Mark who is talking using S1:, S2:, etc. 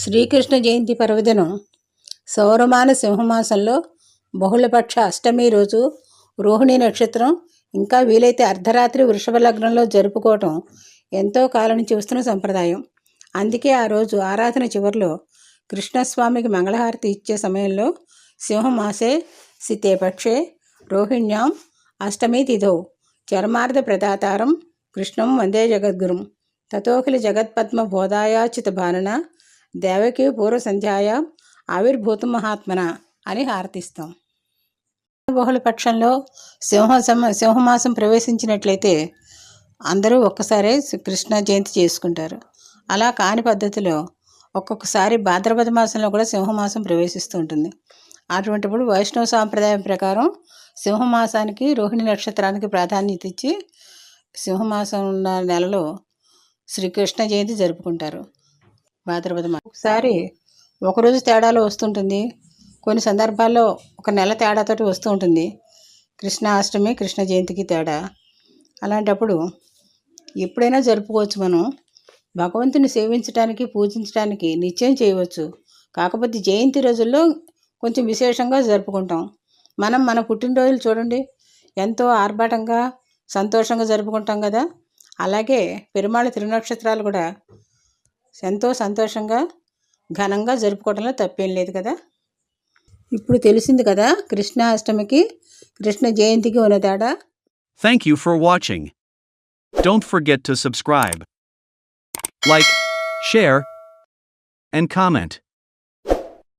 S1: శ్రీకృష్ణ జయంతి పర్వదినం సౌరమాన సింహమాసంలో బహుళపక్ష అష్టమి రోజు రోహిణి నక్షత్రం ఇంకా వీలైతే అర్ధరాత్రి వృషభ లగ్నంలో జరుపుకోవటం ఎంతో కాలం నుంచి వస్తున్న సంప్రదాయం. అందుకే ఆ రోజు ఆరాధన చివరిలో కృష్ణస్వామికి మంగళహారతి ఇచ్చే సమయంలో సింహమాసే సితే పక్షే రోహిణ్యాం అష్టమి తిథౌ చర్మార్థ ప్రదాతారం కృష్ణం వందే జగద్గురుం తతోఖిల జగత్పద్మ బోధాయాచిత భానన దేవకి పూర్వ సంధ్యాయ ఆవిర్భూత మహాత్మన అని హారతిస్తాం. బహుళ పక్షంలో సింహమాసం ప్రవేశించినట్లయితే అందరూ ఒక్కసారే కృష్ణ జయంతి చేసుకుంటారు. అలా కాని పద్ధతిలో ఒక్కొక్కసారి భాద్రపద మాసంలో కూడా సింహమాసం ప్రవేశిస్తూ ఉంటుంది. అటువంటిప్పుడు వైష్ణవ సాంప్రదాయం ప్రకారం సింహమాసానికి రోహిణి నక్షత్రానికి ప్రాధాన్యత ఇచ్చి సింహమాసం ఉన్న నెలలో శ్రీకృష్ణ జయంతి జరుపుకుంటారు. భాద్రపద మాసం ఒకసారి ఒకరోజు తేడాలో వస్తుంటుంది, కొన్ని సందర్భాల్లో ఒక నెల తేడాతోటి వస్తూ ఉంటుంది. కృష్ణాష్టమి కృష్ణ జయంతికి తేడా. అలాంటప్పుడు ఎప్పుడైనా జరుపుకోవచ్చు. మనం భగవంతుని సేవించడానికి పూజించడానికి నిత్యం చేయవచ్చు. కాకపోతే జయంతి రోజుల్లో కొంచెం విశేషంగా జరుపుకుంటాం. మన పుట్టినరోజులు చూడండి, ఎంతో ఆర్భాటంగా సంతోషంగా జరుపుకుంటాం కదా. అలాగే పెరుమాళ తిరునక్షత్రాలు కూడా ఎంతో సంతోషంగా ఘనంగా జరుపుకోవడంలో తప్పేం లేదు కదా. ఇప్పుడు తెలిసింది కదా కృష్ణాష్టమికి కృష్ణ జయంతికి ఉన్న తేడా.
S2: Thank you for watching. Don't forget to subscribe, like, share, and comment.